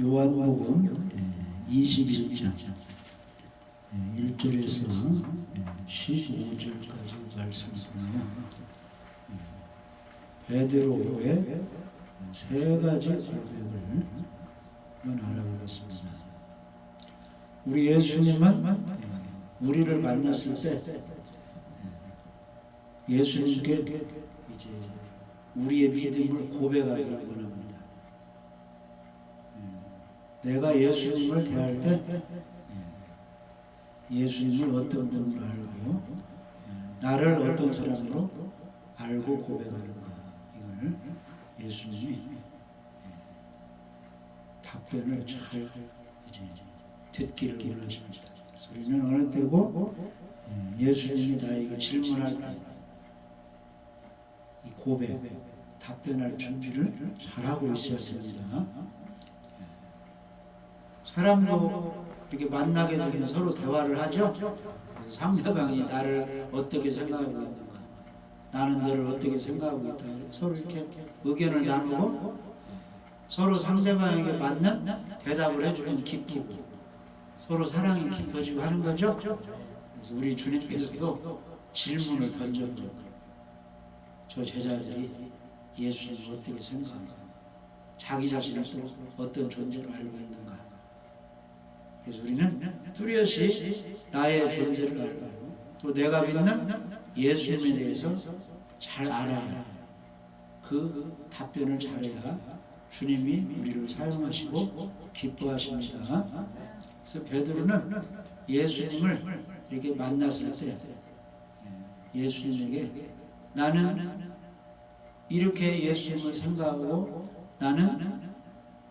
요한복음 21장 1절에서 15절까지 말씀을 보면 베드로의 세 가지 고백을 한번 알아보겠습니다. 우리 예수님은 우리를 만났을 때 예수님께 이제 우리의 믿음을 고백하기를 원합니다. 내가 예수님을 대할 때 예수님을 어떤 분으로 알고 나를 어떤 사람으로 알고 고백하는가, 이걸 예수님이 답변을 잘 이제 듣기를 원하십니다. 그래서 우리는 어느 때고 예수님이 나에게 질문할 때 이 고백, 답변할 준비를 잘하고 있어야 됩니다. 사람도 이렇게 만나게 되면 서로 대화를 하죠. 상대방이 나를 어떻게 생각하고 있는가, 나는 너를 어떻게 생각하고 있다, 서로 이렇게 의견을 나누고 서로 상대방에게 맞는 대답을 해주면 기쁘고 서로 사랑이 깊어지고 하는 거죠. 그래서 우리 주님께서도 질문을 던져보고 저 제자들이 예수님을 어떻게 생각하는가, 자기 자신을 또 어떤 존재로 알고 있는가. 그래서 우리는 뚜렷이 나의 존재를 알고 또 내가 믿는 예수님에 대해서 잘 알아야, 그 답변을 잘해야 주님이 우리를 사용하시고 기뻐하십니다. 그래서 베드로는 예수님을 이렇게 만났을 때 예수님에게 나는 이렇게 예수님을 생각하고 나는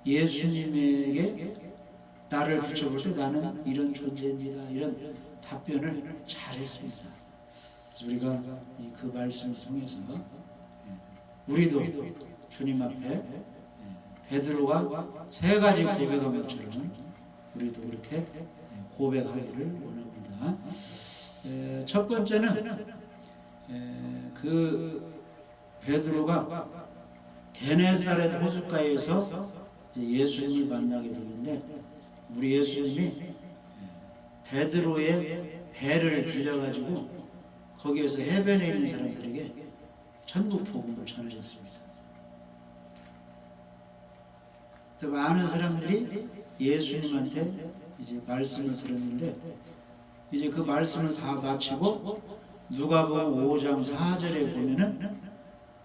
예수님에게 나를 붙여볼 때 나는 이런 존재입니다, 이런 답변을 잘했습니다. 그래서 우리가 그 말씀을 통해서 우리도 주님 앞에 베드로가 세 가지 고백한 것처럼 우리도 그렇게 고백하기를 원합니다. 첫 번째는 그 베드로가 게네사렛 호숫가에서 예수님을 만나게 되는데 우리 예수님이 베드로의 배를 빌려가지고 거기에서 해변에 있는 사람들에게 천국 복음을 전하셨습니다. 그래서 많은 사람들이 예수님한테 이제 말씀을 들었는데 이제 그 말씀을 다 마치고 누가복음 5장 4절에 보면은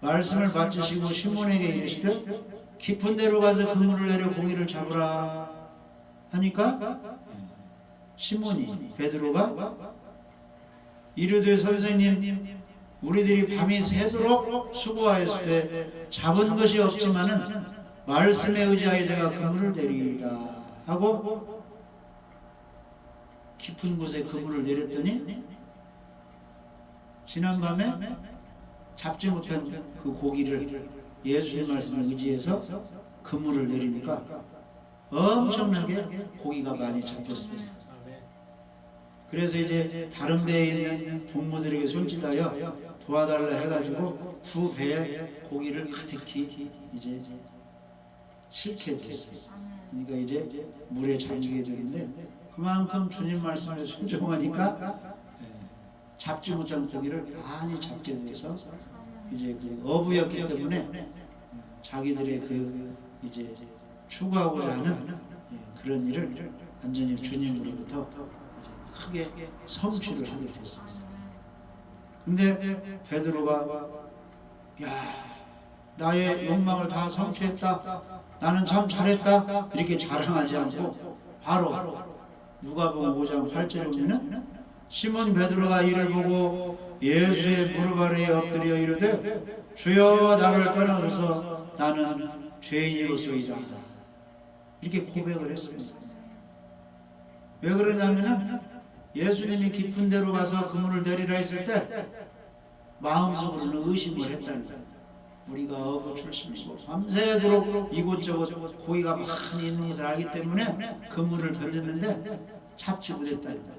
말씀을 마치시고 시몬에게 이르시되 깊은 데로 가서 그물을 내려 고기를 잡으라 하니까 시몬이 베드로가 이르되 선생님 우리들이 밤이 새도록 수고하였을 때 잡은 것이 없지만은 말씀에 의지하여 내가 그물을 내리이다 하고 깊은 곳에 그물을 내렸더니 지난밤에 잡지 못한 그 고기를 예수의 말씀을 의지해서 그물을 내리니까 엄청나게 고기가 많이 잡혔습니다. 그래서 이제 다른 배에 있는 동무들에게 손짓하여 도와달라 해가지고 두 배에 고기를 가득히 이제 싣게 됐어요. 그러니까 이제 물에 잠기게 되는데 그만큼 주님 말씀에 순종하니까 잡지 못한 고기를 많이 잡게 돼서 이제 그 어부였기 때문에 자기들의 그 이제 추구하고자 하는 그런 일을 완전히 주님으로부터 크게 성취를 하게 됐습니다. 근데 베드로가 나의 욕망을 다 성취했다, 나는 참 잘했다, 이렇게 자랑하지 않고 바로 누가복음 5장 8절에 보면은 시몬 베드로가 이를 보고 예수의 무릎 아래에 엎드려 이르되 주여 나를 떠나소서 나는 죄인이로소이다, 이렇게 고백을 했습니다. 왜 그러냐면은 예수님이 깊은 데로 가서 그물을 내리라 했을 때 마음속으로는 의심을 했다는 거예요. 우리가 어부 출신이고 밤새도록 이곳저곳 고기가 많이 있는 것을 알기 때문에 그물을 던졌는데 잡지 못했다는 거예요.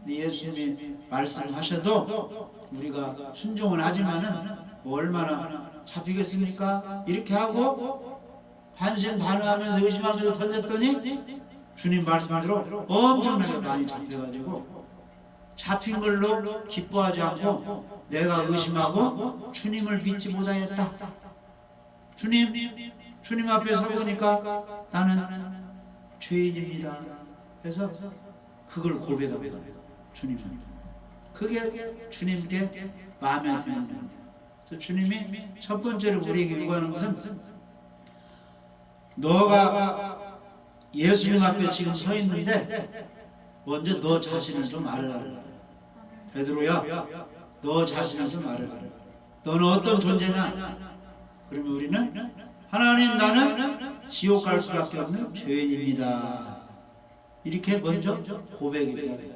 예수님이 말씀하셔도 우리가 순종은 하지만은 뭐 얼마나 잡히겠습니까? 이렇게 하고 반신반의하면서 의심하면서 던졌더니 주님 말씀대로 엄청나게 많이 잡혀가지고 잡힌 걸로 기뻐하지 않고 내가 의심하고 주님을 믿지 못하였다. 주님 앞에 서보니까 나는 죄인입니다. 그래서 그걸 고백합니다. 주님은 그게 주님께 마음에 드는 겁니다. 그래서 주님이 첫 번째로 우리에게 요구하는 것은 너가 예수님 앞에 지금 서 있는데 먼저 너 자신을 좀 알아라. 베드로야, 너 자신을 좀 알아라. 너는 어떤 존재냐? 그러면 우리는 하나님, 나는 지옥 갈 수밖에 없는 죄인입니다. 이렇게 먼저 고백이 돼야 돼요.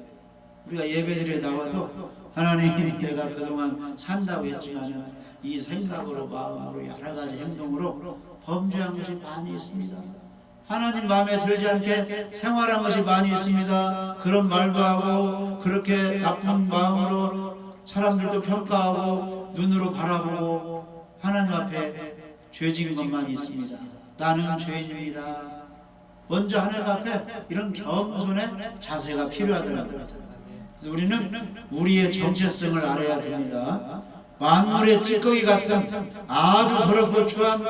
우리가 예배드리에 나와도 하나님, 내가 그동안 산다고 했지만 이 생각으로, 마음으로, 여러 가지 행동으로 범죄한 것이 많이 있습니다. 하나님 마음에 들지 않게 생활한 것이 많이 있습니다. 그런 말도 하고 그렇게 나쁜 마음으로 사람들도 평가하고 눈으로 바라보고 하나님 앞에 죄 지은 것만 있습니다. 나는 죄인입니다. 먼저 하나님 앞에 이런 겸손의 자세가 필요하더라고요. 그래서 우리는 우리의 정체성을 알아야 됩니다. 만물의 찌꺼기 같은 아주 더럽고 추한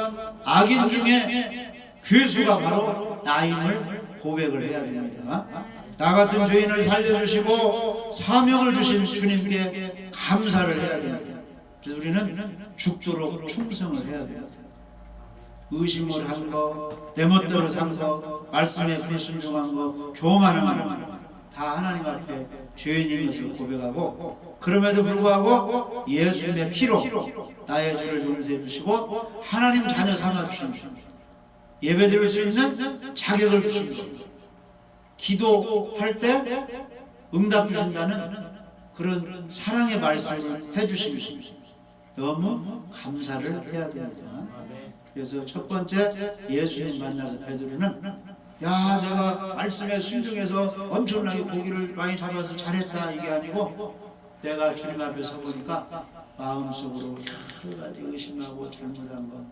악인 중에 괴수가 바로 나임을 고백을 해야 됩니다. 나 같은 죄인을 살려주시고 사명을 주신 주님께 감사를 해야 됩니다. 그래서 우리는 죽도록 충성을 해야 됩니다. 의심을 한 거, 내 멋대로 산 거, 말씀에 불순종한 거, 교만한 거, 다 하나님 앞에 죄인인 것을 고백하고, 그럼에도 불구하고 예수님의 피로 나의 죄를 용서해 주시고 하나님 자녀 삼아 주시는 예배드릴 수 있는 자격을 주시는 겁니다. 기도할 때 응답 주신다는 그런 사랑의 말씀을 해주시는 겁니다. 너무 감사를 해야 됩니다. 그래서 첫 번째 예수님 만나서 베드로는 야, 내가 말씀에 순종해서 엄청나게 고기를 많이 잡아서 잘했다 이게 아니고 내가 주님 앞에 서보니까 마음속으로 여러 가지 의심하고 잘못한 거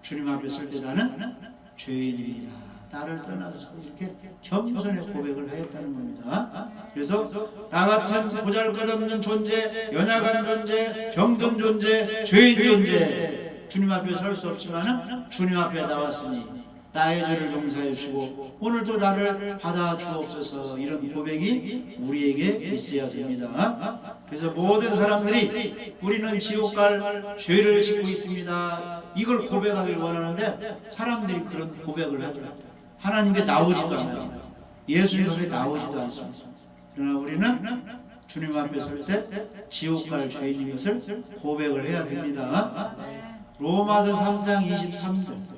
주님 앞에 설 때 나는 죄인입니다. 나를 떠나서 이렇게 겸손의 고백을 하였다는 겁니다. 그래서 나 같은 보잘것없는 존재, 연약한 존재, 병든 존재, 죄인 존재 주님 앞에 설 수 없지만 주님 앞에 나왔으니 나의 죄를 용서해 주시고 오늘도 나를 받아 주옵소서 이런 고백이 우리에게 있어야 됩니다. 그래서 모든 사람들이 우리는 지옥 갈 죄를 짓고 있습니다. 이걸 고백하길 원하는데 사람들이 그런 고백을 하죠. 하나님께 나오지도 않아요. 예수님 앞에 나오지도 않습니다. 그러나 우리는 주님 앞에 설 때 지옥 갈 죄인인 것을 고백을 해야 됩니다. 로마서 3장 23절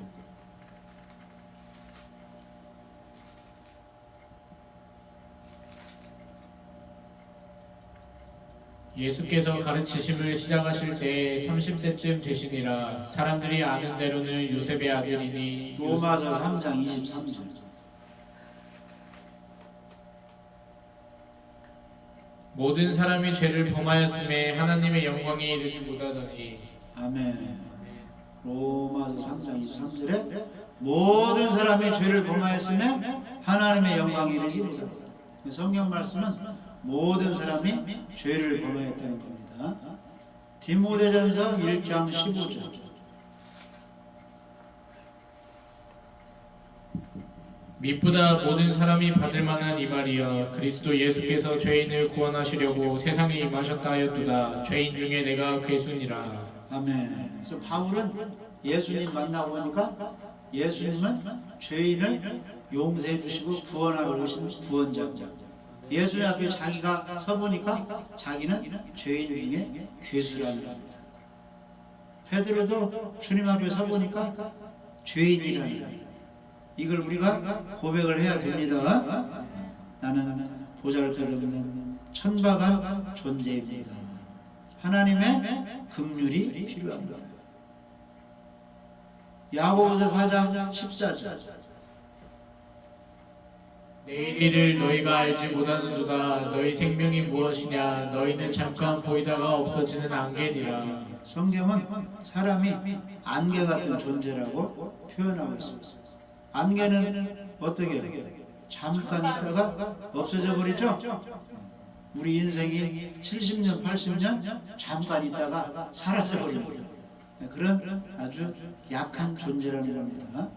예수께서 가르치심을 시작하실 때 30세쯤 되시니라. 사람들이 아는 대로는 요셉의 아들이니. 로마서 3장 23절 모든 사람이 죄를 범하였음에 하나님의 영광에 이르지 못하더니. 아멘. 로마서 3장 23절에 모든 사람이 죄를 범하였음에 하나님의 영광에 이르지 못하더니. 성경 말씀은 모든 사람이 죄를 범하였다는 겁니다. 디모데전서 1장 15절 밑보다 모든 사람이 받을 만한 이 말이여 그리스도 예수께서 죄인을 구원하시려고 세상에 임하셨다 하였도다. 죄인 중에 내가 괴순이라. 아멘. 그래서 바울은 예수님 만나고 보니까 예수님은 죄인을 용서해 주시고 구원하러 오신 구원자입니다. 예수님 앞에 자기가 서보니까 자기는 죄인 중에 괴수라는 겁니다. 베드로도 주님 앞에 서보니까 죄인이라는 겁니다. 이걸 우리가 고백을 해야 됩니다. 나는 보잘것없는 천박한 존재입니다. 하나님의 긍휼이 필요합니다. 야고보서 4장 14절 내일 일을 너희가 알지 못하는도다. 너희 생명이 무엇이냐? 너희는 잠깐 보이다가 없어지는 안개니라. 성경은 사람이 안개 같은 존재라고 표현하고 있습니다. 안개는 어떻게 잠깐 있다가 없어져 버리죠? 우리 인생이 70년, 80년 잠깐 있다가 사라져 버립니다. 그런 아주 약한 존재라는 겁니다.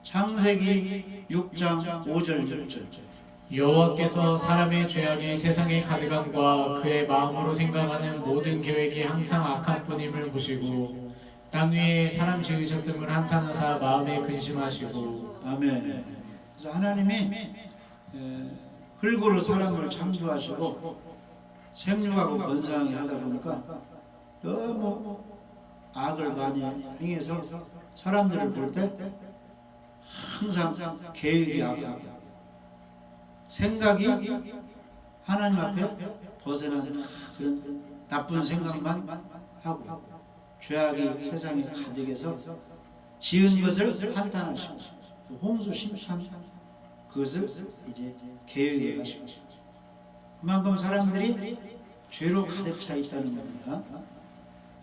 창세기 6장 5절 6절. 여호와께서 사람의 죄악이 세상에 가득함과 그의 마음으로 생각하는 모든 계획이 항상 악한 뿐임을 보시고 땅 위에 사람 지으셨음을 한탄하사 마음에 근심하시고. 아멘. 그래서 하나님이 흙으로 사람을 창조하시고 생육하고 번성하게 하다 보니까 너무 악을 많이 행해서 사람들을 볼 때 항상 계획이 악하고 생각이 하나님 앞에 벗어난 그런 나쁜 생각만 하고 죄악이 세상에 가득해서 지은 것을 한탄하시고 홍수 심판 그것을 이제 계획해 가시고 그만큼 사람들이 죄로 가득 차 있다는 겁니다.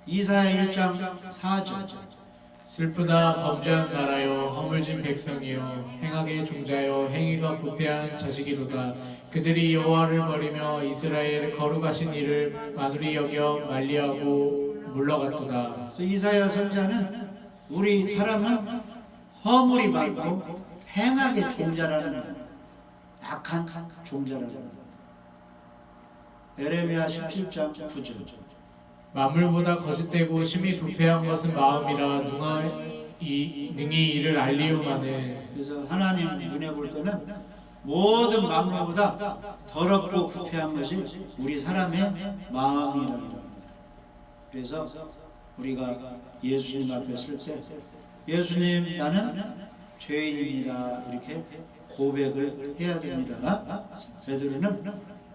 이사야 1장 4절. 슬프다 범죄한 나라여 허물진 백성이여 행악의 종자여 행위가 부패한 자식이로다. 그들이 여호와를 버리며 이스라엘의 거룩하신 이를 만우리 여겨 만리하고 물러갔도다. 그래서 이사야 선지자는 우리 사람은 허물이 많고 행악의 종자라는 악한 종자라는 에레미야 17장 9절. 만물보다 거짓되고 심히 부패한 것은 마음이라 능히 이를 알리오마는. 그래서 하나님 눈에 볼 때는 모든 만물보다 더럽고 부패한 것이 우리 사람의 마음이라는 겁니다. 그래서 우리가 예수님 앞에 설 때 예수님 나는 죄인입니다 이렇게 고백을 해야 됩니다. 베드로는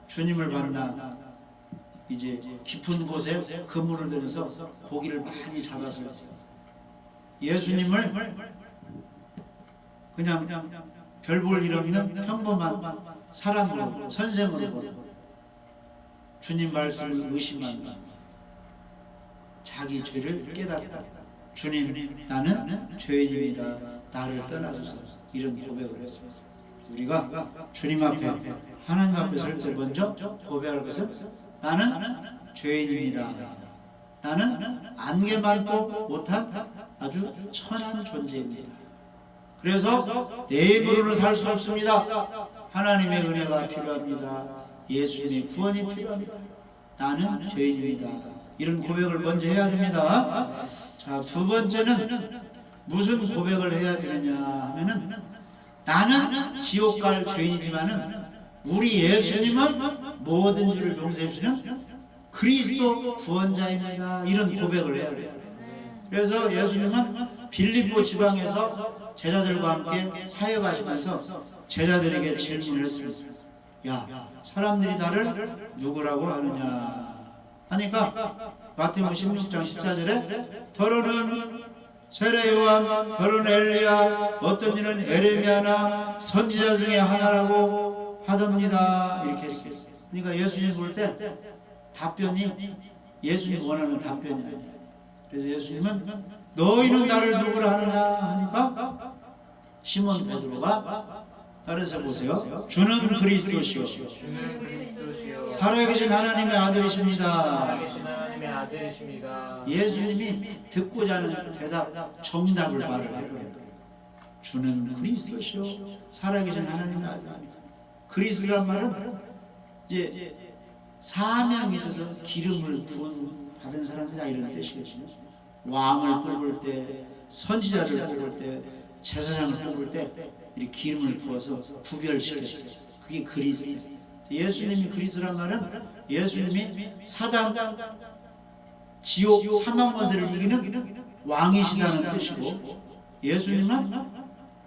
주님을 만나 이제 깊은 곳에 그물을 들여서 고기를 많이 잡아서 예수님을 그냥 별 볼 일 없는 평범한 사람으로 선생으로 보고 주님 말씀을 의심한 자기 죄를 깨닫다. 주님 나는 죄인입니다. 나를 떠나소서. 이런 고백을 했습니다. 우리가 주님 앞에 하나님 앞에 설 때 먼저 고백할 것은 나는 죄인입니다. 나는 안개만도 못한 아주 천한 존재입니다. 그래서 내 힘으로는 살 수 없습니다. 하나님의 은혜가 필요합니다. 예수님의 구원이 필요합니다. 나는 죄인입니다. 이런 고백을 먼저 해야 됩니다. 자, 두 번째는 무슨 고백을 해야 되느냐 하면은 나는 지옥 갈 죄인이지만은 우리 예수님은 모든 죄를 용서해 주시는 그리스도 구원자입니다. 이런 고백을 해야 돼요. 그래서 예수님은 빌립보 지방에서 제자들과 함께 사역하시면서 제자들에게 질문을 했습니다. 야, 사람들이 나를 누구라고 하느냐 하니까 마태복음 16장 14절에 더러는 세례 요한, 더러는 엘리야, 어떤 이는 에레미야나 선지자 중에 하나라고 하답니다. 이렇게 했어요. 그러니까 예수님 볼 때 답변이 예수님 원하는 답변이 아니에요. 그래서 예수님은 너희는 나를 누구라 하느냐 하니까 시몬 베드로가 따라서 보세요. 주는 그리스도시요 살아계신 하나님의 아들이십니다. 예수님이 듣고자 하는 대답, 정답을 말해요. 주는 그리스도시요 살아계신 하나님의 아들입니다. 그리스도란 말은 이제 사명이 있어서 기름을 부은 받은 사람이다 이런 뜻이거든요. 왕을 뽑을 때, 선지자를 뽑을 때, 제사장을 뽑을 때 이렇게 기름을 부어서 구별시켰어요. 그게 그리스도. 예수님이 그리스도란 말은 예수님이 사단, 지옥, 사망 권세를 이기는 왕이시다는 뜻이고, 예수님은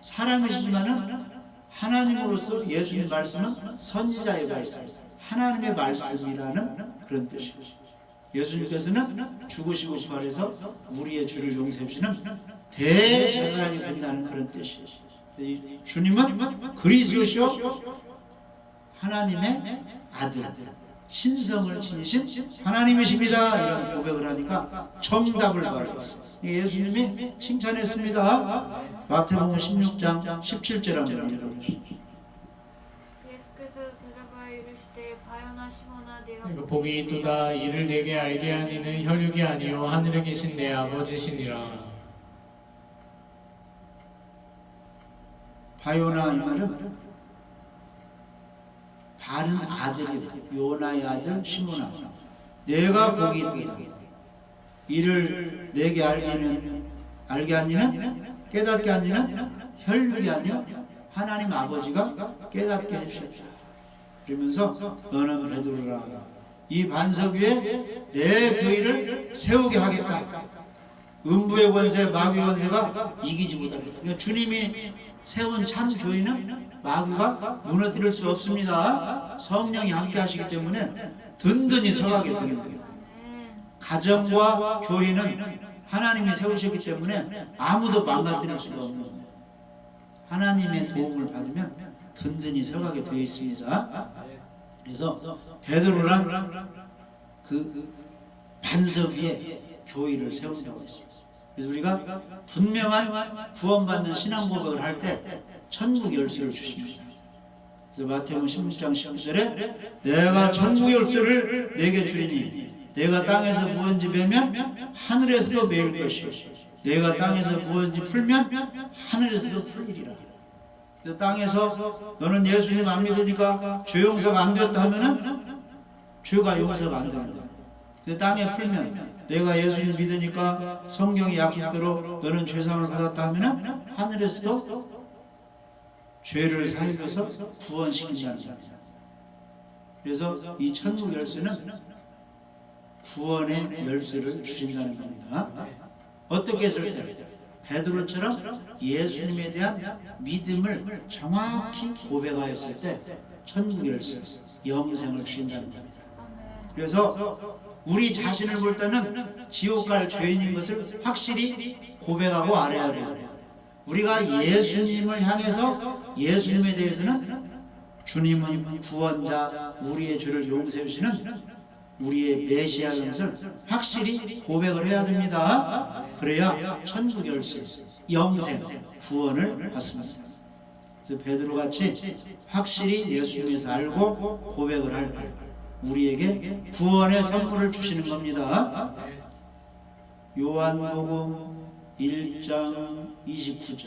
사람이시지만은 하나님으로서 예수님 말씀은 선지자의 말씀, 하나님의 말씀이라는 그런 뜻이죠. 예수님께서는 죽으시고 부활해서 우리의 죄를 용서해 주시는 대제사장이 된다는 그런 뜻이죠. 주님은 그리스도시요 하나님의 아들, 신성을 지니신 하나님이십니다. 이런 고백을 하니까 정답을 말했어요. 예수님이 칭찬했습니다. 마태복음 16장 17절 한번 읽어보시죠. 예수께서 대답하여 이르시되 바요나 시몬아 내가 그러니까 복이 있도다. 이를 내게 알게 한 이는 혈육이 아니요 하늘에 계신 내 아버지시니라. 바요나 이 말은 바는 아들이요 요나의 아들 시몬아 내가 복이 있도다. 이를 내게 알게 한 이는 깨닫게 한 이는 혈육이 아니요 하나님 아버지가 깨닫게 해주셨다. 그러면서 너는 베드로라. 이 반석 위에 내 교회를 세우게 하겠다. 음부의 권세, 마귀의 권세가 이기지 못하겠다. 그러니까 주님이 세운 참 교회는 마귀가 무너뜨릴 수 없습니다. 성령이 함께 하시기 때문에 든든히 서가게 되는 거예요. 가정과 교회는 하나님이 세우셨기 때문에 아무도 망가뜨릴 수가 없는 거예요. 하나님의 도움을 받으면 든든히 서가게 되어 있습니다. 그래서 베드로란 그 반석 위에 교회를 세운다고 했습니다. 그래서 우리가 분명한 구원받는 신앙 고백을 할 때 천국 열쇠를 주십니다. 그래서 마태복음 16장 19절에 내가 천국 열쇠를 내게 주리니 내가 땅에서 무언지 베면 하늘에서도 메일 것이요 내가 땅에서 무언지 풀면 하늘에서도 풀리리라. 그래서 땅에서 너는 예수님 안 믿으니까 죄 용서가 안 됐다 하면은 죄가 용서가 안 되는 거야. 그 땅에 풀면 내가 예수님 믿으니까 성경의 약속대로 너는 죄상을 받았다 하면은 하늘에서도 죄를 사해줘서 구원시킨다는 겁니다. 그래서 이 천국 열쇠는 구원의 열쇠를 주신다는 겁니다. 어떻게 했을 때 베드로처럼 예수님에 대한 믿음을 정확히 고백하였을 때 천국 열쇠, 영생을 주신다는 겁니다. 그래서 우리 자신을 볼 때는 지옥 갈 죄인인 것을 확실히 고백하고 알아야 돼요. 우리가 예수님을 향해서 예수님에 대해서는 주님은 구원자, 우리의 죄를 용서해 주시는 우리의 메시아인 것을 확실히 고백을 해야 됩니다. 그래야 천국 열쇠, 영생, 구원을 받습니다. 그래서 베드로같이 확실히 예수님에서 알고 고백을 할 때 우리에게 구원의 선물을 주시는 겁니다. 요한복음 1장 29절.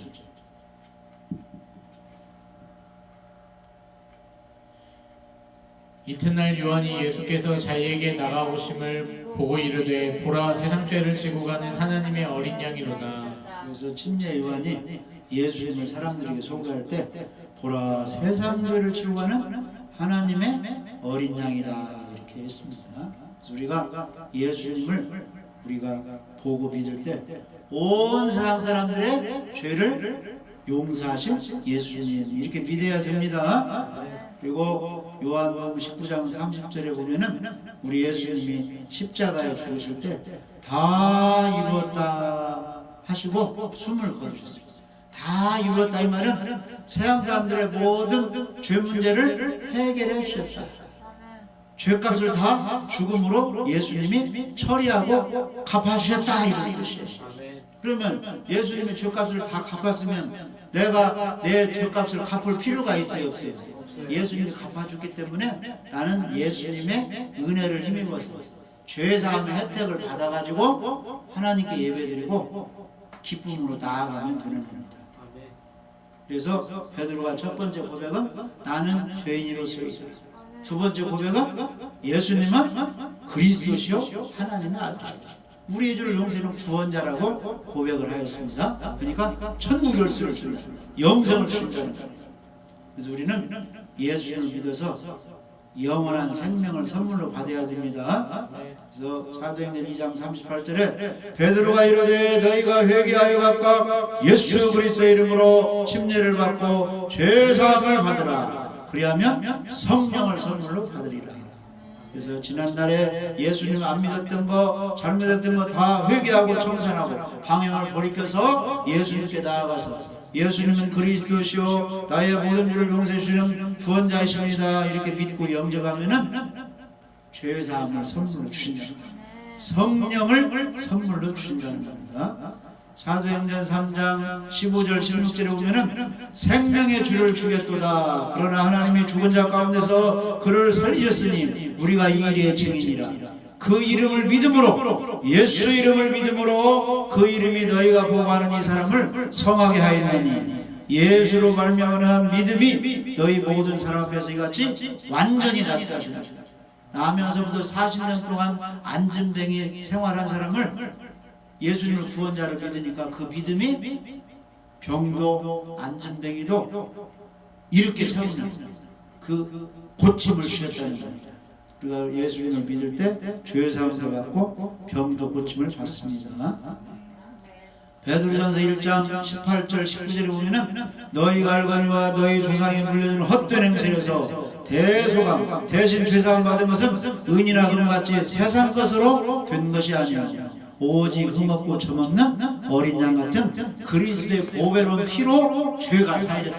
이튿날 요한이 예수께서 자기에게 나가오심을 보고 이르되 보라 세상 죄를 지고 가는 하나님의 어린 양이로다. 그래서 침례 요한이 예수님을 사람들에게 소개할 때 보라 세상 죄를 지고 가는 하나님의 어린 양이다 이렇게 했습니다. 그래서 우리가 예수님을 우리가 보고 믿을 때 온 세상 사람들의 죄를 용서하신 예수님 이렇게 믿어야 됩니다. 그리고 요한복음 19장 30절에 보면은 우리 예수님이 십자가에 죽으실 때 다 이루었다 하시고 숨을 거두셨습니다. 다 이루었다 이 말은 세상 사람들의 모든 죄 문제를 해결해 주셨다. 죄값을 다 죽음으로 예수님이 처리하고 갚아주셨다 이런 뜻이에요. 그러면 예수님이 죄값을 다 갚았으면 내가 내 죄값을 갚을 필요가 있어요 없어요? 예수님이 갚아줬기 때문에 나는 예수님의 은혜를 힘입어서 죄사함의 혜택을 받아가지고 하나님께 예배드리고 기쁨으로 나아가면 되는 겁니다. 그래서 베드로가 첫 번째 고백은 나는 죄인으로서이다. 두 번째 고백은 예수님은 그리스도시요 하나님의 아들이시다. 우리의 죄를 용서하는 구원자라고 고백을 하였습니다. 그러니까 천국 열쇠를 주는 영생을 주신다는 겁니다. 그래서 우리는 예수님을 믿어서 영원한 생명을 선물로 받아야 됩니다. 그래서 사도행전 2장 38절에 베드로가 이르되 너희가 회개하여 각각 예수 그리스도의 이름으로 침례를 받고 죄사함을 받으라. 그리하면 성령을 선물로 받으리라. 그래서 지난날에 예수님 안 믿었던 거 잘못했던 거 다 회개하고 청산하고 방향을 돌이켜서 예수님께 나아가서 예수님은 그리스도시요 나의 모든 죄를 용서해 주시는 구원자이십니다 이렇게 믿고 영접하면은 죄사함을 선물로 주신다는 겁니다. 성령을 선물로 주신다는 겁니다. 사도행전 3장 15절 16절에 보면은 생명의 주를 주겠도다. 그러나 하나님이 죽은 자 가운데서 그를 살리셨으니 우리가 이 일의 증인이라. 그 이름을 믿음으로, 예수 이름을 믿음으로 그 이름이 너희가 보고하는 이 사람을 성하게 하였나니 예수로 말미암은 믿음이 너희 모든 사람 앞에서 이같이 완전히 낫다. 나면서부터 40년 동안 안진뱅이 생활한 사람을 예수님을 구원자로 믿으니까 그 믿음이 병도 안진뱅이도 이렇게 세우는 그 고침을 주셨다는 겁니다. 우리가 예수님을 믿을 때 죄사함도 받고 병도 고침을 받습니다. 베드로전서 1장 18절 19절에 보면은 너희가 알거니와 너희 조상이 물려준 헛된 행실에서 대소강 대신 죄사함 받은 것은 은이나 금같이 세상 것으로 된 것이 아니야. 오직 흠없고 점없는 어린 양 같은 그리스도의 보배로운 피로 죄가 사해졌다.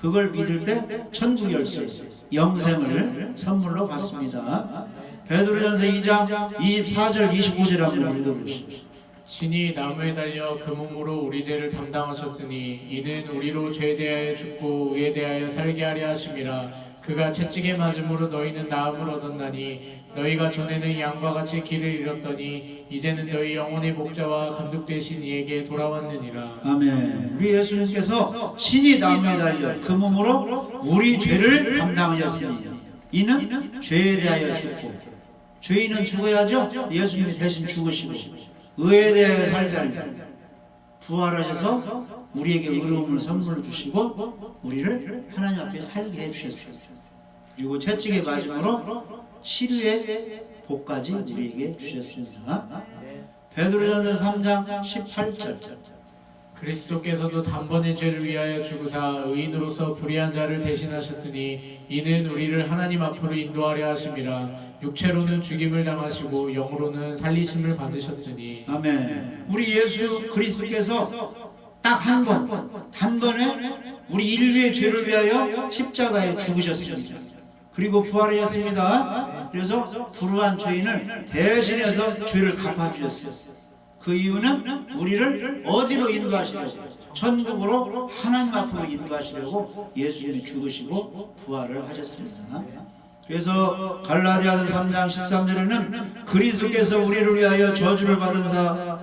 그걸 믿을 때 천국 열쇠 영생을 선물로 받습니다. 베드로전서 2장 24절 25절 한번 읽어보시죠. 신이 나무에 달려 그 몸으로 우리 죄를 담당하셨으니 이는 우리로 죄에 대하여 죽고 의에 대하여 살게 하려 하심이라. 그가 채찍에 맞음으로 너희는 나음을 얻었나니 너희가 전에는 양과 같이 길을 잃었더니 이제는 너희 영혼의 목자와 감독 되신 이에게 돌아왔느니라. 아멘. 우리 예수님께서 신이 나무에 달려 그 몸으로 우리 죄를 담당하셨으니 이는 죄에 대하여 죽고, 죄인은 죽어야죠. 예수님이 대신 죽으시고 의에 대하여 살게 부활하셔서 우리에게 의로움을 선물로 주시고 우리를 하나님 앞에 살게 해주셨습니다. 그리고 채찍의 맞음으로 시류의 복까지 우리에게 주셨습니다. 베드로전서 3장 18절 그리스도께서도 단번에 죄를 위하여 죽으사 의인으로서 불의한 자를 대신하셨으니 이는 우리를 하나님 앞으로 인도하려 하심이라. 육체로는 죽임을 당하시고 영으로는 살리심을 받으셨으니. 아멘. 우리 예수 그리스도께서 딱 한 번, 단번에 우리 인류의 죄를 위하여 십자가에 죽으셨습니다. 그리고 부활하셨습니다. 그래서 불우한 죄인을 대신해서 죄를 갚아주셨어요. 그 이유는 우리를 어디로 인도하시려고? 천국으로 하나님 앞으로 인도하시려고 예수님이 죽으시고 부활을 하셨습니다. 그래서 갈라디아서 3장 13절에는 그리스도께서 우리를 위하여 저주를 받은 사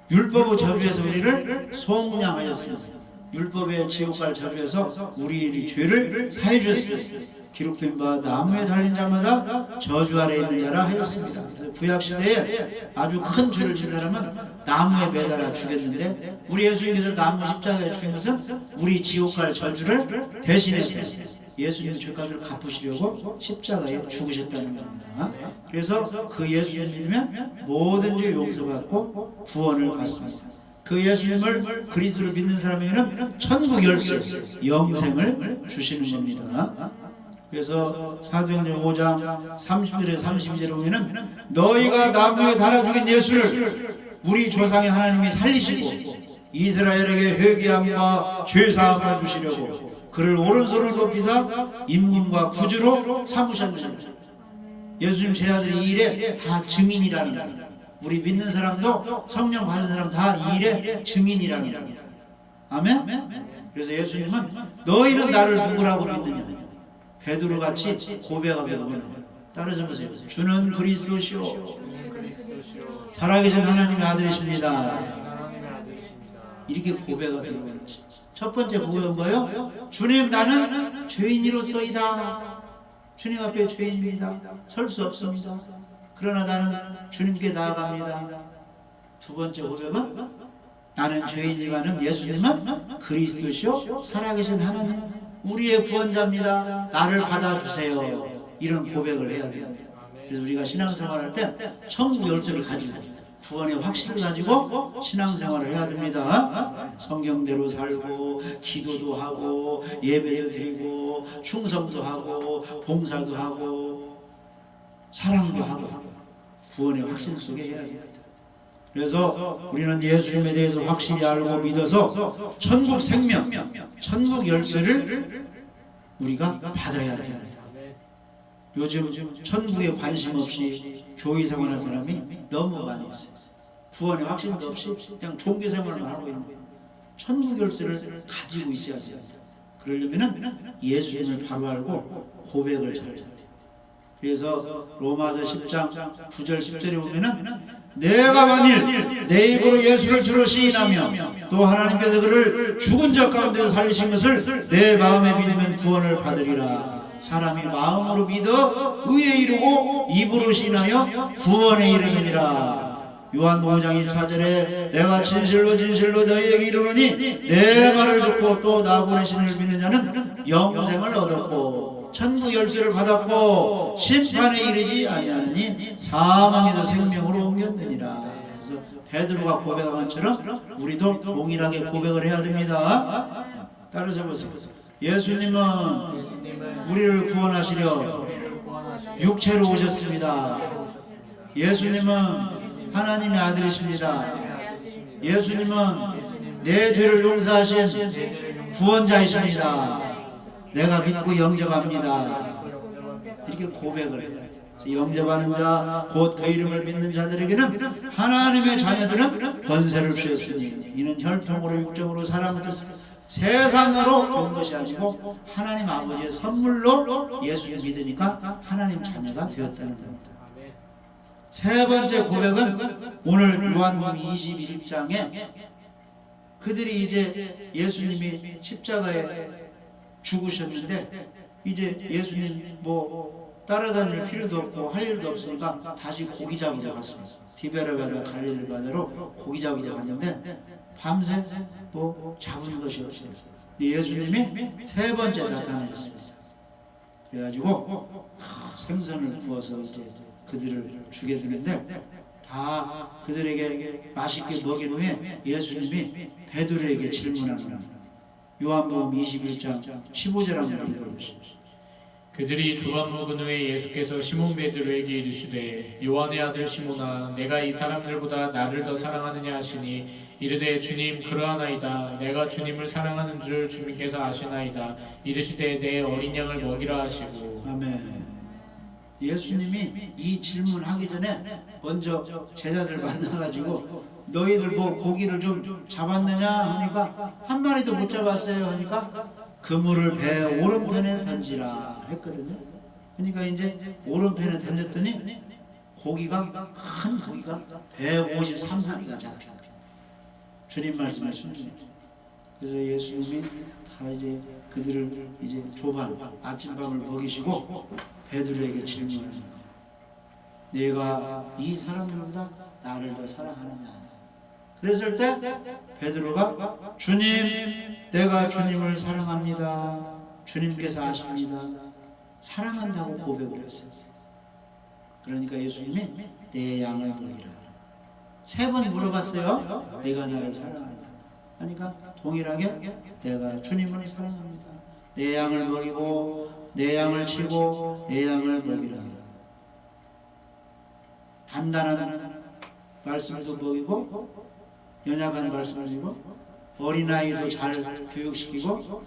율법의 저주에서 우리를 속량하셨습니다. 율법의 지옥갈 저주에서 우리의 죄를 사해 주셨습니다. 기록된 바 나무에 달린 자마다 저주 아래 있는 자라 하였습니다. 구약시대에 아주 큰 죄를 진 사람은 나무에 매달아 죽였는데 우리 예수님께서 나무 십자가에 죽인 것은 우리 지옥갈 저주를 대신해서 예수님의 죄값을 갚으시려고 십자가에 죽으셨다는 겁니다. 그래서 그 예수님 믿으면 모든 죄 용서받고 구원을 받습니다. 그 예수님을 그리스도를 믿는 사람에게는 천국 열쇠, 영생을 주시는 겁니다. 그래서 사도행전 5장 30절에 32절에 보면은 너희가 나무에 달아 죽인 예수를 우리 조상의 하나님이 살리시고 이스라엘에게 회개함과 죄사함을 주시려고 그를 오른손으로 높이사 임금과 구주로 삼으셨느니라. 예수님 제 아들이 이 일에 다 증인이라는 겁니다. 우리 믿는 사람도 성령 받은 사람 다 이 일에 증인이라는 겁니다. 아멘? 그래서 예수님은 너희는 나를 누구라고 믿느냐? 베드로같이 고백하게 되면 따라서 보세요. 주는 그리스도시오 살아계신 하나님의 아들이십니다. 이렇게 고백하게 되는 것이 첫 번째 고백은 뭐예요? 주님 나는 죄인이로서이다. 주님 앞에 죄인입니다. 설 수 없습니다. 그러나 나는 주님께 나아갑니다. 두 번째 고백은 나는 죄인이지만 예수님은 그리스도시요 살아계신 하나님 우리의 구원자입니다. 나를 받아주세요. 이런 고백을 해야 됩니다. 그래서 우리가 신앙생활할 때 천국 열쇠를 가지고 구원의 확신을 가지고 신앙생활을 해야 됩니다. 성경대로 살고 기도도 하고 예배도 드리고 충성도 하고 봉사도 하고 사랑도 하고 구원의 확신 속에 해야 됩니다. 그래서 우리는 예수님에 대해서 확실히 알고 믿어서 천국 생명, 천국 열쇠를 우리가 받아야 됩니다. 요즘 천국에 관심 없이 교회 생활하는 사람이 너무 많이 있어요. 구원에 확신도 없이 그냥 종교 생활만 하고 있는 거예요. 천국 열쇠를 가지고 있어야 돼요. 그러려면 예수님을 바로 알고 고백을 잘해야 돼요. 그래서 로마서 10장 9절 10절에 보면은 내가 만일 내 입으로 예수를 주로 시인하며 또 하나님께서 그를 죽은 자 가운데서 살리신 것을 내 마음에 믿으면 구원을 받으리라. 사람이 마음으로 믿어 의에 이르고 입으로 시인하여 구원에 이르느니라. 요한복음 5장 24절에 내가 진실로 진실로 너희에게 이르노니 내 말을 듣고 또 나 보내신 이를 믿는 자는 영생을 얻었고 천국 열쇠를 받았고 심판에 이르지 아니하느니 사망에서 생명으로 옮겼느니라. 그래서 베드로가 고백한 것처럼 우리도 동일하게 고백을 해야 됩니다. 따라서 보세요. 예수님은 우리를 구원하시려 육체로 오셨습니다. 예수님은 하나님의 아들이십니다. 예수님은 내 죄를 용서하신 구원자이십니다. 내가 믿고 영접합니다. 이렇게 고백을 해요. 영접하는 자, 곧 그 이름을 믿는 자들에게는 하나님의 자녀들은 권세를 주셨으니 이는 혈통으로 육정으로 사람을 뜻습니다. 세상으로 온 것이 아니고 하나님 아버지의 선물로 예수를 믿으니까 하나님 자녀가 되었다는 겁니다. 세 번째 고백은 오늘 요한복음 21장에 그들이 이제 예수님이 십자가에 죽으셨는데 이제 예수님 뭐 따라다닐 필요도 없고 할 일도 없으니까 다시 고기 잡으러 갔습니다. 디베라 바다 갈릴리 바다로 고기 잡으러 갔는데 밤새 뭐 잡은 것이 없어요. 예수님이 세 번째 나타나셨습니다. 그래가지고 생선을 구워서 이제 그들을 죽게 되는데 다 그들에게 맛있게 먹인 후에 예수님이 베드로에게 질문하는 요한복음 21장 15절 한번 읽어보십시오. 그들이 조각 먹은 후에 예수께서 시몬 베드로에게 이르시되 요한의 아들 시몬아 내가 이 사람들보다 나를 더 사랑하느냐 하시니 이르되 주님 그러하나이다. 내가 주님을 사랑하는 줄 주님께서 아시나이다. 이르시되 내 어린 양을 먹이라 하시고. 아멘. 예수님이 이 질문하기 전에 먼저 제자들 만나가지고 너희들 뭐 고기를 좀 잡았느냐 하니까 한 마리도 못 잡았어요 하니까 그물을 배 오른편에 던지라 했거든요. 그러니까 이제 오른편에 던졌더니 고기가 큰 고기가 153마리가 잡혀. 주님 말씀을 순종했죠. 그래서 예수님이 다 이제 그들을 이제 조반 아침밥을 먹이시고 베드로에게 질문하는 거예요. 내가 이 사람들보다 나를 더 사랑하느냐. 그랬을 때 베드로가 주님 내가 주님을 사랑합니다. 주님께서 아십니다. 사랑한다고 고백을 했어요. 그러니까 예수님이 내 양을 먹이라. 세 번 물어봤어요. 내가 나를 사랑하느냐. 그러니까 동일하게 내가 주님을 사랑합니다. 내 양을 먹이고 내 양을 치고 내 양을 먹이라. 단단한 말씀도 먹이고 연약한 말씀을 주고 어린아이도 잘 교육시키고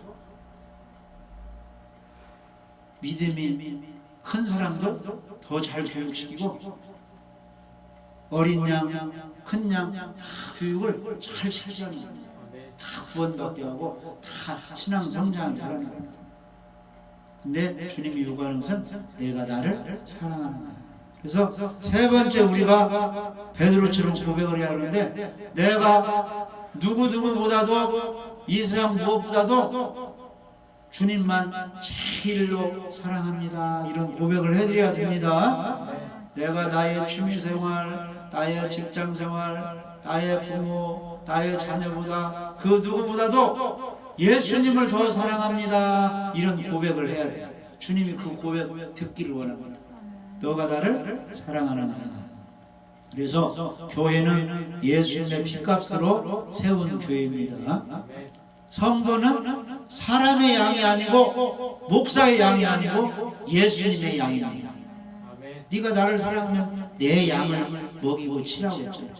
믿음이 큰 사람도 더 잘 교육시키고 어린 양, 큰 양 다 교육을 잘 시키자는 겁니다. 다 구원받게 하고 다 신앙 성장을 하라는 겁니다. 근데 주님이 요구하는 것은 내가 나를 사랑하는 거야. 그래서 세 번째 우리가 베드로처럼 고백을 해야 하는데 내가 누구보다도 이 세상 무엇보다도 주님만 제일로 사랑합니다. 이런 고백을 해드려야 됩니다. 내가 나의 취미생활, 나의 직장생활, 나의 부모, 나의 자녀보다 그 누구보다도 예수님을 더 사랑합니다. 이런 고백을 해야 돼요. 주님이 그 고백 듣기를 원합니다. 너가 나를 사랑하느냐. 그래서 교회는 예수님의 피값으로 세운 교회입니다. 성도는 사람의 양이 아니고 목사의 양이 아니고 예수님의 양입니다. 네가 나를 사랑하면 내 양을 먹이고 치라고 했잖아요.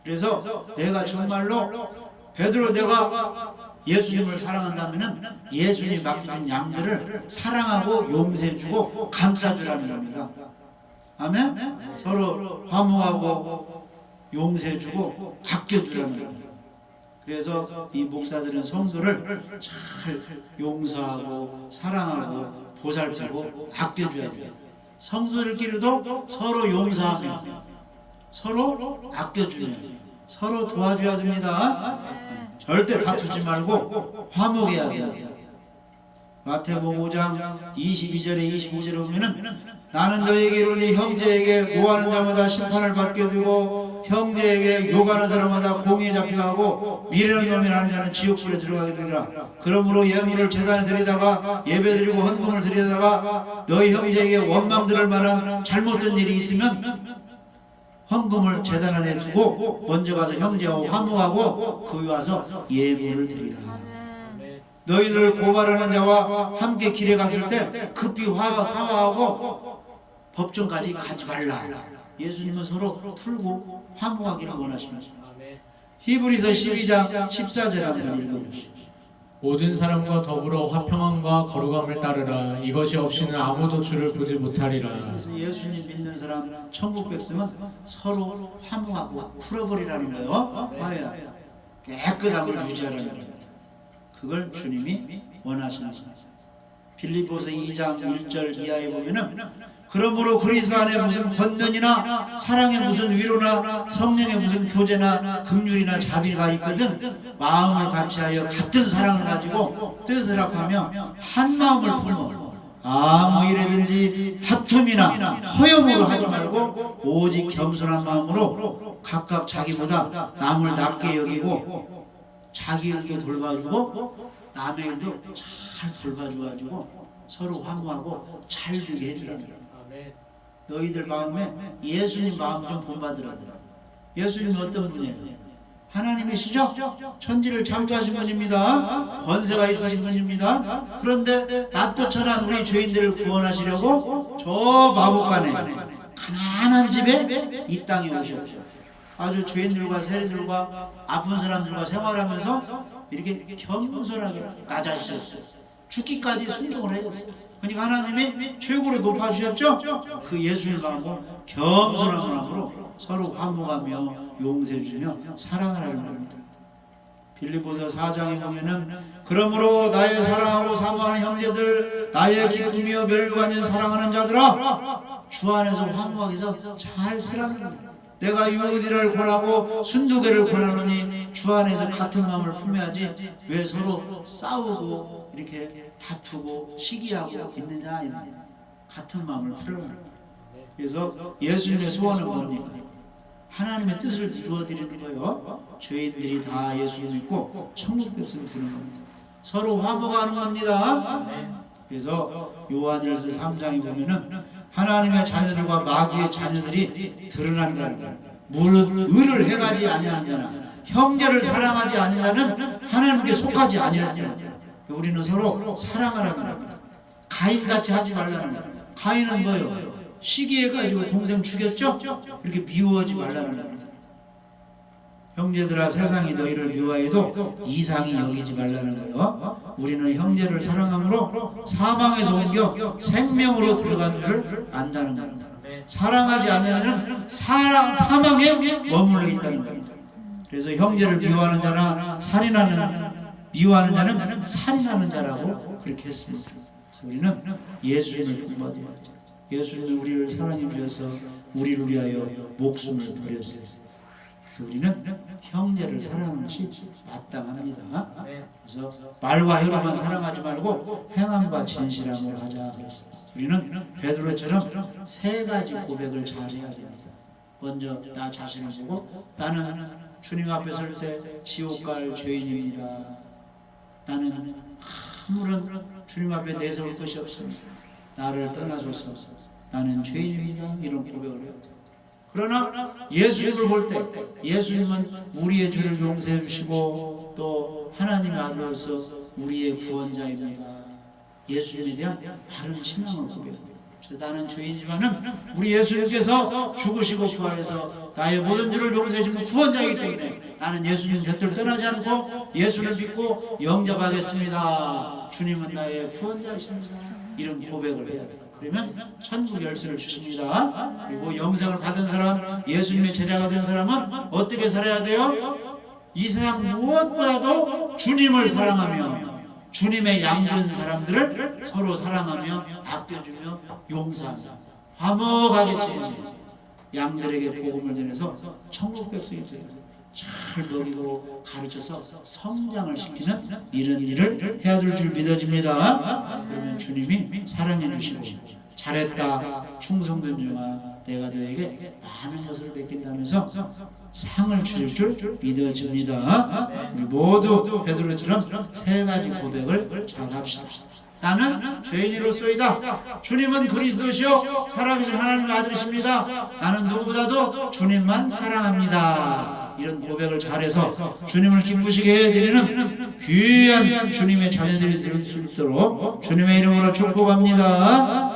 그래서 내가 정말로 베드로 내가 예수님을 사랑한다면 예수님이 맡겨준 양들을 사랑하고 용서해주고 감싸주라는 겁니다. 아멘? 서로 화목하고 용서해주고 아껴주라는 거예요. 그래서 이 목사들은 성도를 잘 용서하고 사랑하고 보살피고 아껴줘야 돼요. 성도들끼리도 서로 용서하며 서로 아껴주며 서로 도와줘야 됩니다. 절대 다투지 말고 화목해야 돼요. 마태복음 5장 22절에 25절에 보면은 나는 너에게 이르니 형제에게 노하는 자마다 심판을 받게 되고 형제에게 욕하는 사람마다 공의에 잡혀가고 미련한 놈이 나는 자는 지옥불에 들어가게 되리라. 그러므로 예물을 제단에 드리다가 예배드리고 헌금을 드리다가 너희 형제에게 원망 들을 만한 잘못된 일이 있으면 헌금을 제단 안에 두고 먼저 가서 형제와 화목하고 거기 와서 예물을 드리라. 너희들을 고발하는 자와 함께 길에 갔을 때 급히 사과하고 법정까지 가지 말라. 예수님은 서로 풀고 화목하기를 원하십니다. 히브리서 12장 14절 한번 읽어보시죠. 모든 사람과 더불어 화평함과 거룩함을 따르라. 이것이 없이는 아무도 주를 보지 못하리라. 그래서 예수님 믿는 사람 천국 백성은 서로 화목하고 풀어버리라는 거예요. 화해야 깨끗함을 유지하라는 겁니다. 그걸 주님이 원하시는 겁니다. 빌립보서 2장 1절 이하에 보면은 그러므로 그리스도 안에 무슨 권면이나 사랑에 무슨 위로나 성령의 무슨 교제나 긍휼이나 자비가 있거든 마음을 같이하여 같은 사랑을 가지고 뜻을 합하며 한 마음을 품어 아무 일에든지 다툼이나 허영으로 하지 말고 오직 겸손한 마음으로 각각 자기보다 남을 낮게 여기고 자기 일도 돌봐주고 남의 일도 잘 돌봐줘가지고 서로 화목하고 잘 되게 해주라는 거예요. 너희들 마음에 예수님 마음 좀 본받으라. 예수님은 어떤 분이에요? 하나님이시죠? 천지를 창조하신 분입니다. 권세가 있으신 분입니다. 그런데 낮고 천한 우리 죄인들을 구원하시려고 저 마국간에 가난한 집에 이 땅에 오셨죠. 아주 죄인들과 세리들과 아픈 사람들과 생활하면서 이렇게 겸손하게 낮아지셨어요. 죽기까지 순종을 하셨어요. 그러니까 하나님이 최고로 높아주셨죠? 그 예수를 가고 겸손한 마음으로 서로 화목하며 용서해주며 사랑하라는 겁니다. 빌립보서 4장에 보면은 그러므로 나의 사랑하고 사모하는 형제들 나의 기쁨이여 멸류관인 사랑하는 자들아 주 안에서 화목하게 해서 잘 살아라. 내가 유대를 권하고 순두개를 권하노니 주 안에서 같은 마음을 품어야지 왜 서로 싸우고 이렇게 다투고 시기하고 있느냐. 같은 마음을 풀어라. 그래서 예수님의 소원은 뭡니까? 하나님의 뜻을 이루어드리는 거예요. 죄인들이 다 예수를 믿고 천국 백성 되는 겁니다. 서로 화목하는 겁니다. 그래서 요한일서 3장에 보면은 하나님의 자녀들과 마귀의 자녀들이 드러난다는 거예요. 무릇 의를 행하지 아니하는 자나 형제를 사랑하지 아니하는 자는 하나님께 속하지 아니하는 자나. 우리는 서로 사랑하라는 겁니다. 가인같이 하지 말라는 거예요. 가인은 뭐예요? 시기해가지고 동생 죽였죠? 이렇게 미워하지 말라는 겁니다. 형제들아 세상이 너희를 미워해도 이상히 여기지 말라는 거예요. 우리는 형제를 사랑함으로 사망에서 옮겨 생명으로 들어간 줄을 안다는 겁니다. 사랑하지 않으면 사망에 머물러 있다는 겁니다. 그래서 형제를 미워하는 자나 미워하는 자는 살인하는 자라고 그렇게 했습니다. 그래서 우리는 예수님을 본받아야죠. 예수님이 우리를 사랑해 주셔서 우리를 위하여 목숨을 버렸어요. 그래서 우리는 형제를 사랑하는 것이 마땅합니다. 그래서 말과 혀로만 사랑하지 말고 행함과 진실함으로 하자 그랬습니다. 우리는 베드로처럼 세 가지 고백을 잘해야 됩니다. 먼저 나 자신을 보고 나는 주님 앞에 설 때 지옥 갈 죄인입니다. 나는 아무런 주님 앞에 내세울 것이 없습니다. 나를 떠나소서. 나는 죄인입니다. 이런 고백을 해야 돼요. 그러나 예수님을 볼 때 예수님은 우리의 죄를 용서해 주시고 또 하나님의 아들로서 우리의 구원자입니다. 예수님에 대한 바른 신앙을 고백합니다. 그래서 나는 죄인이지만은 우리 예수님께서 죽으시고 부활해서 나의 모든 죄를 용서해 주는 구원자이기 때문에 나는 예수님 곁을 떠나지 않고 예수를 믿고 영접하겠습니다. 주님은 나의 구원자이십니다. 이런 고백을 해야 돼요. 그러면 천국 열쇠를 주십니다. 그리고 영생을 받은 사람, 예수님의 제자가 된 사람은 어떻게 살아야 돼요? 이 세상 무엇보다도 주님을 사랑하며 주님의 양된 사람들을 서로 사랑하며 아껴주며 용서하며 화목하게 양들에게 복음을 전해서 천국 백성이 잘 먹이고 가르쳐서 성장을 시키는 이런 일을 해야 될 줄 믿어집니다. 그러면 주님이 사랑해 주시고 잘했다 충성된 종아 내가 너에게 많은 것을 베낀다면서 상을 주실 줄 믿어집니다. 우리 모두 베드로처럼 세 가지 고백을 잘 합시다. 나는 죄인으로서이다. 주님은 그리스도시요 살아계신 하나님의 아들이십니다. 나는 누구보다도 주님만 사랑합니다. 이런 고백을 잘해서 주님을 기쁘시게 해드리는 귀한 주님의 자녀들이 될 수 있도록 주님의 이름으로 축복합니다.